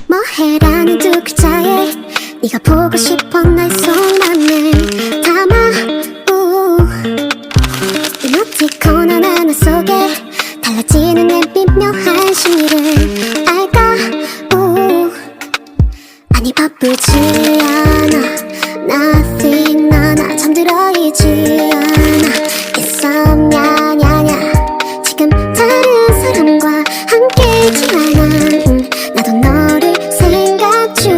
뭐해라는 두 글자에 네가 보고 싶어 날 속맘을 담아 이모티콘 하나 속에 달라지는 내 미묘한 심리를 알까 아니 바쁘지 않아 Nothing 나나 잠들어 있지 않아 insomnia 냐냐 지금 다른 사람과 함께 있지만 나도 너를 생각 중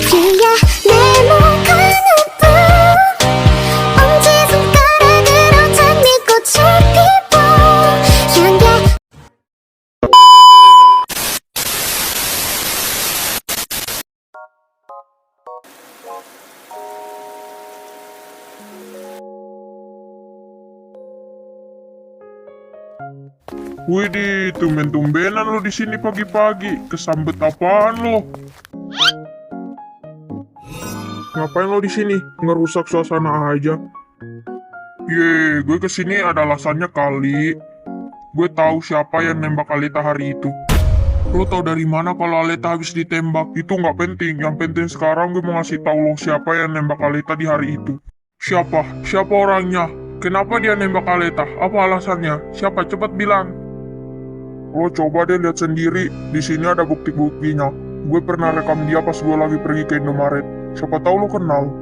귀에 네모가는 불 엄지손가락으로 장미꽃을 피워 향기 Widih, tumben-tumbenan lo di sini pagi-pagi. Kesambet apaan lo? Ngapain lo di sini? Ngerusak suasana aja. Gue kesini ada alasannya kali. Gue tahu siapa yang nembak Aleta hari itu. Lo tahu dari mana kalau Aleta habis ditembak? Itu nggak penting. Yang penting sekarang gue mau ngasih tahu lo siapa yang nembak Aleta di hari itu. Siapa? Siapa orangnya? Kenapa dia nembak Aleta? Apa alasannya? Siapa? Cepat bilang. Lo coba deh lihat sendiri, di sini ada bukti-buktinya. Gue pernah rekam dia pas gue lagi pergi ke Indomaret. Siapa tahu lo kenal.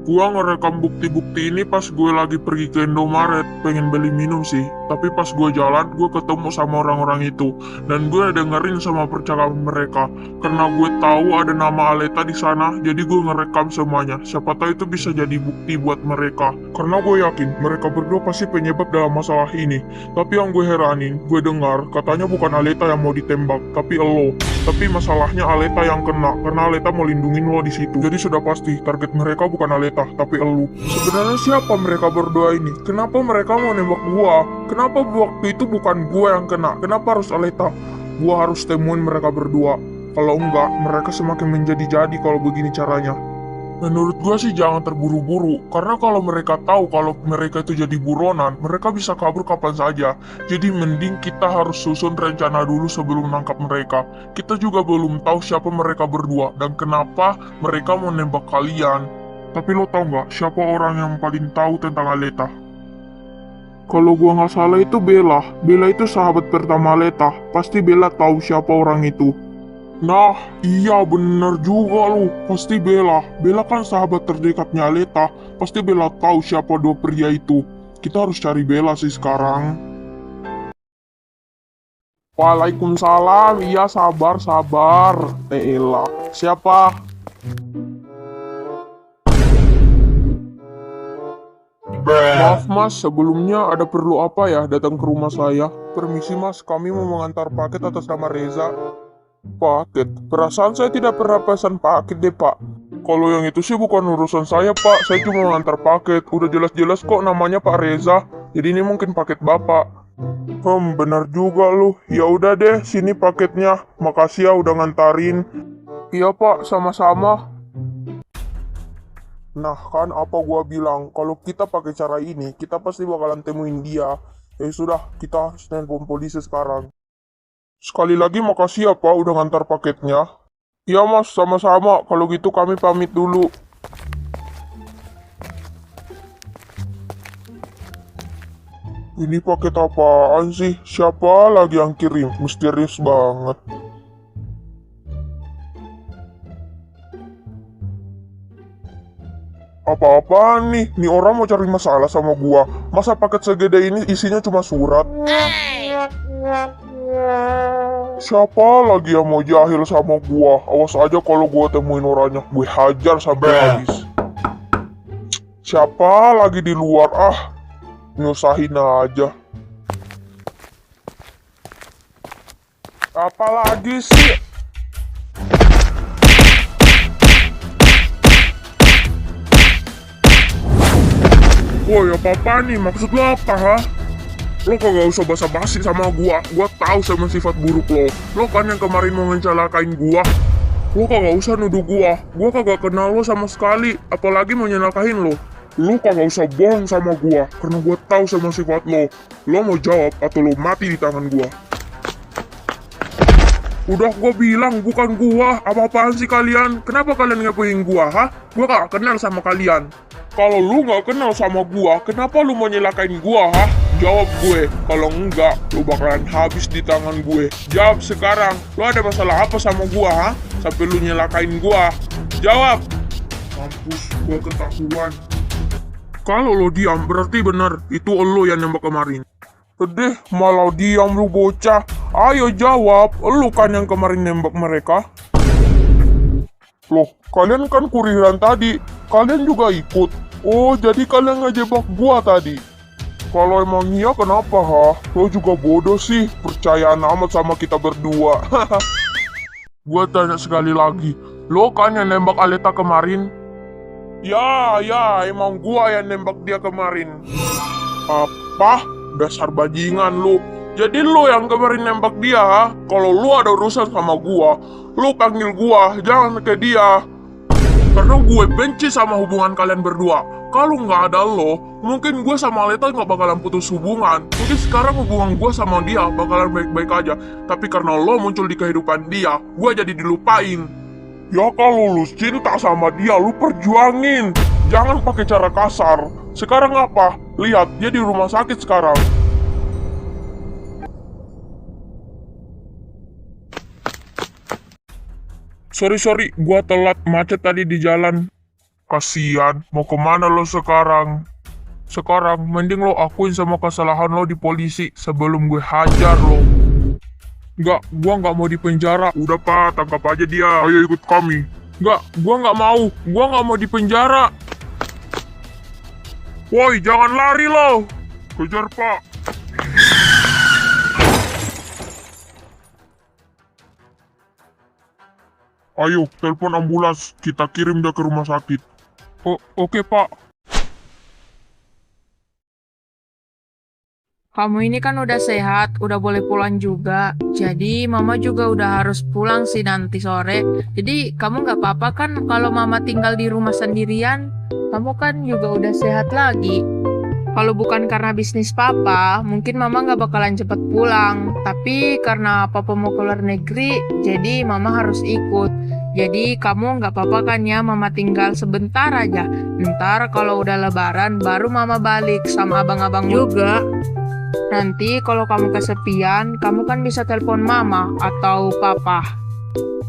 Gue ngerekam bukti-bukti ini pas gue lagi pergi ke Indomaret, pengen beli minum sih. Tapi pas gue jalan, gue ketemu sama orang-orang itu. Dan gue dengerin sama percakapan mereka. Karena gue tahu ada nama Aleta di sana, jadi gue ngerekam semuanya. Siapa tahu itu bisa jadi bukti buat mereka. Karena gue yakin, mereka berdua pasti penyebab dalam masalah ini. Tapi yang gue heranin, gue dengar, katanya bukan Aleta yang mau ditembak, tapi elo. Tapi masalahnya Aleta yang kena, karena Aleta mau lindungin lo di situ. Jadi sudah pasti, target mereka bukan Aleta, tapi elu. Sebenarnya siapa mereka berdua ini? Kenapa mereka mau nembak gua? Kenapa waktu itu bukan gua yang kena? Kenapa harus Aleta? Gua harus temuin mereka berdua. Kalau enggak, mereka semakin menjadi-jadi kalau begini caranya. Menurut gua sih jangan terburu-buru, karena kalau mereka tahu kalau mereka itu jadi buronan, mereka bisa kabur kapan saja. Jadi mending kita harus susun rencana dulu sebelum menangkap mereka. Kita juga belum tahu siapa mereka berdua dan kenapa mereka mau nembak kalian. Tapi lo tau nggak siapa orang yang paling tahu tentang Aleta? Kalau gua nggak salah itu Bella. Bella itu sahabat pertama Aleta. Pasti Bella tahu siapa orang itu. Nah, iya bener juga lo. Pasti Bella. Bella kan sahabat terdekatnya Aleta. Pasti Bella tahu siapa dua pria itu. Kita harus cari Bella sih sekarang. Waalaikumsalam. Iya sabar. Tela. Siapa? Maaf mas, sebelumnya ada perlu apa ya datang ke rumah saya? Permisi mas, kami mau mengantar paket atas nama Reza. Paket? Perasaan saya tidak pernah pesan paket deh pak. Kalau yang itu sih bukan urusan saya pak, saya cuma mengantar paket. Udah jelas-jelas kok namanya Pak Reza. Jadi ini mungkin paket bapak. Benar juga lu. Ya udah deh, sini paketnya. Makasih ya udah ngantarin. Iya pak, sama-sama. Nah kan apa gua bilang, kalau kita pakai cara ini, kita pasti bakalan temuin dia. Ya sudah, kita harus telepon polisi sekarang. Sekali lagi makasih ya Pak udah ngantar paketnya. Iya mas, sama-sama. Kalau gitu kami pamit dulu. Ini paket apaan sih? Siapa lagi yang kirim? Misterius banget. Apa-apaan nih? Nih orang mau cari masalah sama gua. Masa paket segede ini isinya cuma surat? Siapa lagi yang mau jahil sama gua? Awas aja kalau gua temuin orangnya. Gue hajar sampai habis. Siapa lagi di luar? Nyusahin aja. Apa lagi sih? Woi, apa-apa nih? Maksud lo apa, ha? Lo kagak usah basa-basi sama gua tahu sama sifat buruk lo. Lo kan yang kemarin mau mencelakain gua. Lo kagak usah nuduh gua kagak kenal lo sama sekali, apalagi mau nyelakain lo. Lu kagak usah bohong sama gua, karena gua tahu sama sifat lo. Lo mau jawab atau lo mati di tangan gua. Udah gua bilang bukan gua, apa-apaan sih kalian? Kenapa kalian ngepoin gua, ha? Gua gak kenal sama kalian. Kalau lu gak kenal sama gua, kenapa lu mau nyelakain gua, ha? Jawab gue, kalau enggak, lu bakalan habis di tangan gue. Jawab sekarang, lu ada masalah apa sama gua, ha? Sampai lu nyelakain gua. Jawab! Mampus, gua ketahuan. Kalau lo diam, berarti benar, itu lo yang nembak kemarin. Sedih, malah diam lu bocah. Ayo jawab, lu kan yang kemarin nembak mereka. Loh, kalian kan kuriran tadi, kalian juga ikut. Oh, jadi kalian ngejebak gua tadi. Kalau emang iya kenapa, ha? Lo juga bodoh sih, percayaan amat sama kita berdua. Gua tanya sekali lagi, lo kan yang nembak Aleta kemarin? Ya, emang gua yang nembak dia kemarin. Apa? Dasar bajingan lu. Jadi lu yang kemarin nembak dia, ha? Kalau lu ada urusan sama gua, lu panggil gua, jangan ke dia. Karena gue benci sama hubungan kalian berdua. Kalau nggak ada lo, mungkin gue sama Aleta nggak bakalan putus hubungan. Mungkin sekarang hubungan gue sama dia bakalan baik-baik aja. Tapi karena lo muncul di kehidupan dia, gue jadi dilupain. Ya kalau lu cinta sama dia, lu perjuangin. Jangan pakai cara kasar. Sekarang apa? Lihat, dia di rumah sakit sekarang. Sorry, gua telat macet tadi di jalan. Kasian, mau kemana lo sekarang? Sekarang, mending lo akuin sama kesalahan lo di polisi sebelum gue hajar lo. Enggak, gua nggak mau di penjara. Udah pak, tangkap aja dia. Ayo ikut kami. Enggak, gua nggak mau. Gua nggak mau di penjara. Woi, jangan lari lo. Kejar pak. Ayo, telepon ambulans. Kita kirim dia ke rumah sakit. Oh, oke pak. Kamu ini kan udah sehat, udah boleh pulang juga. Jadi mama juga udah harus pulang sih nanti sore. Jadi kamu nggak apa-apa kan kalau mama tinggal di rumah sendirian? Kamu kan juga udah sehat lagi. Kalau bukan karena bisnis papa, mungkin mama nggak bakalan cepet pulang. Tapi karena papa mau keluar negeri, jadi mama harus ikut. Jadi kamu nggak apa-apa kan ya mama tinggal sebentar aja. Ntar kalau udah lebaran baru mama balik sama abang-abang juga. Nanti kalau kamu kesepian, kamu kan bisa telepon mama atau papa.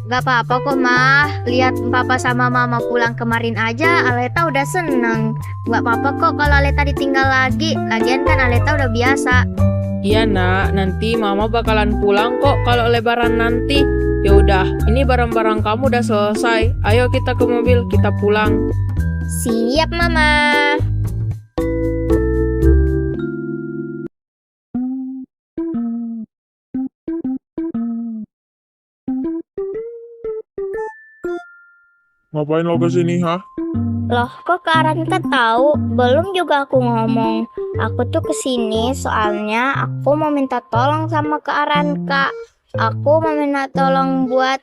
Gak apa-apa kok, Ma. Lihat papa sama mama pulang kemarin aja, Aleta udah seneng. Gak apa-apa kok kalau Aleta ditinggal lagi. Lagian kan Aleta udah biasa. Iya nak, nanti mama bakalan pulang kok kalau lebaran nanti. Ya udah, ini barang-barang kamu udah selesai. Ayo kita ke mobil, kita pulang. Siap, Mama. Ngapain lo kesini, ha? Loh, kok Kak Aranka tahu? Belum juga aku ngomong. Aku tuh kesini soalnya aku mau minta tolong sama Kak Aranka. Aku mau minta tolong buat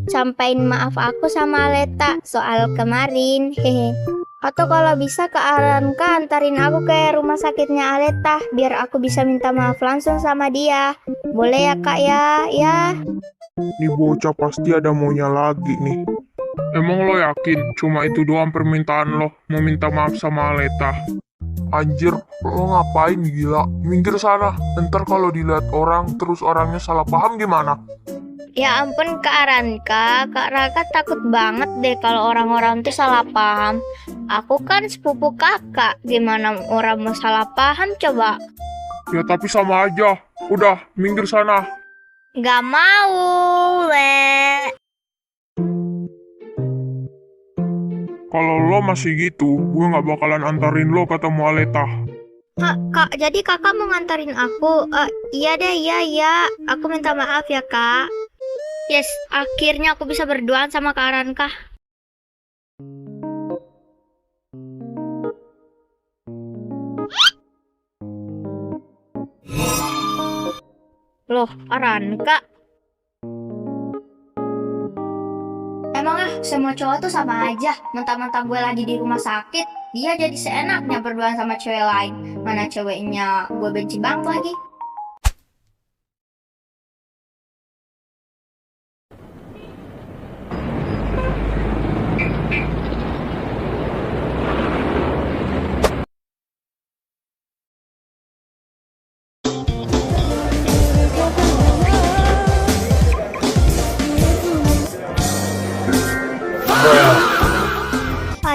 sampaikan maaf aku sama Aleta soal kemarin. Hehe. Atau kalau bisa Kak Aranka antarin aku ke rumah sakitnya Aleta biar aku bisa minta maaf langsung sama dia. Boleh ya Kak ya? Ya. Nih bocah pasti ada maunya lagi nih. Emang lo yakin cuma itu doang permintaan lo, mau minta maaf sama Aleta? Anjir, lo ngapain gila? Minggir sana, ntar kalau dilihat orang terus orangnya salah paham gimana? Ya ampun Kak Aranka, Kak Raka takut banget deh kalau orang-orang tuh salah paham. Aku kan sepupu kakak, gimana orang mau salah paham coba? Ya tapi sama aja, udah minggir sana. Gak mau, le. Kalau lo masih gitu, gue gak bakalan antarin lo ketemu Aleta. Kak, jadi kakak mau ngantarin aku? Iya deh, iya. Aku minta maaf ya kak. Yes, akhirnya aku bisa berduaan sama Kak Aranka. Loh, Aranka. Emang semua cowok tuh sama aja. Mentang-mentang gue lagi di rumah sakit, Dia jadi seenaknya berduaan sama cewek lain. Mana ceweknya gue benci banget lagi.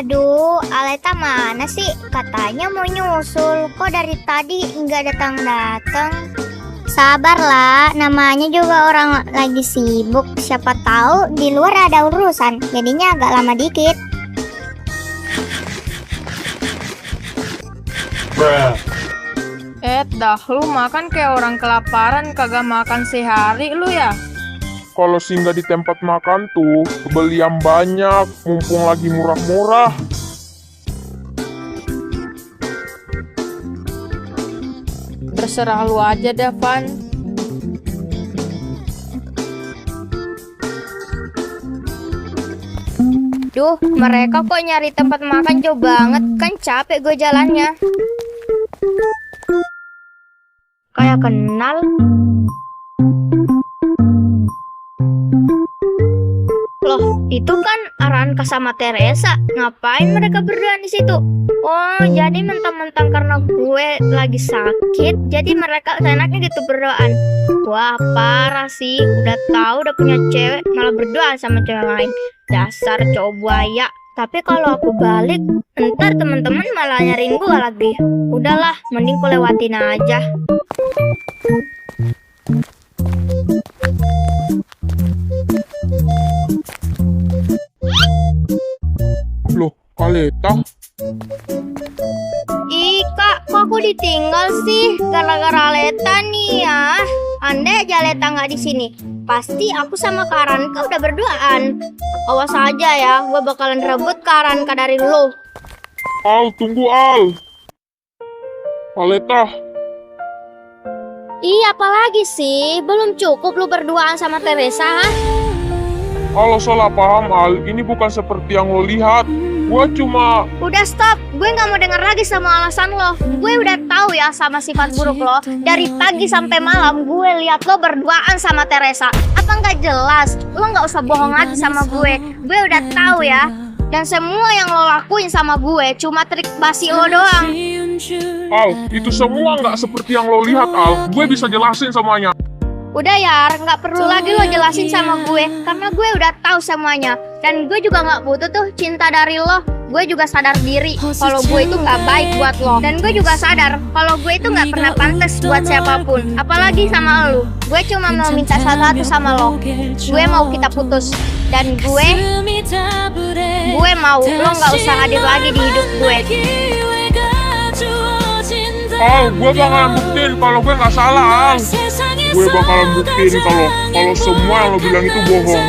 Aduh, Aleta mana sih? Katanya mau nyusul. Kok dari tadi nggak datang-datang? Sabarlah, namanya juga orang lagi sibuk. Siapa tahu di luar ada urusan, jadinya agak lama dikit. Dah lu makan kayak orang kelaparan, kagak makan sehari lu ya? Kalau singgah di tempat makan tuh, beli yang banyak, mumpung lagi murah-murah. Terserah lu aja dah, Van. Duh, mereka kok nyari tempat makan jauh banget. Kan capek gue jalannya. Kayak kenal. Loh, itu kan Aranka sama Teresa. Ngapain mereka berdua di situ? Oh, jadi mentang-mentang karena gue lagi sakit, jadi mereka seenaknya gitu berduaan. Wah, parah sih. Udah tahu udah punya cewek, malah berduaan sama cewek lain. Dasar cowok buaya. Tapi kalau aku balik, ntar temen-temen malah nyariin gue lagi. Udahlah, mending ku lewatin aja. Loh, Aleta? Ih kak, kok aku ditinggal sih? Gara-gara Leta nih ya. Andai aja Leta nggak di sini, pasti aku sama Kak Aranka udah berduaan. Awas aja ya, gue bakalan rebut Kak Aranka dari lo. Al, tunggu Al. Aleta, Ih, apalagi sih? Belum cukup lu berduaan sama Teresa, ha? kalau salah paham Al, ini bukan seperti yang lo lihat. Gua cuma... Udah stop, gue nggak mau denger lagi sama alasan lo. Gue udah tahu ya sama sifat buruk lo. Dari pagi sampai malam gue lihat lo berduaan sama Teresa. Apa nggak jelas? Lo nggak usah bohong lagi sama gue. Gue udah tahu ya. Dan semua yang lo lakuin sama gue cuma trik basi lo doang. Al, itu semua nggak seperti yang lo lihat Al. Gue bisa jelasin semuanya. Udah ya, nggak perlu lagi lo jelasin sama gue, karena gue udah tahu semuanya. Dan gue juga nggak butuh tuh cinta dari lo. Gue juga sadar diri kalau gue itu nggak baik buat lo. Dan gue juga sadar kalau gue itu nggak pernah pantas buat siapapun, apalagi sama lo. Gue cuma mau minta satu sama lo. Gue mau kita putus. Dan gue mau lo nggak usah hadir lagi di hidup gue. Al, gue bakalan buktiin kalau gue nggak salah Al. Gue bakalan buktiin kalau semua yang lo bilang itu bohong.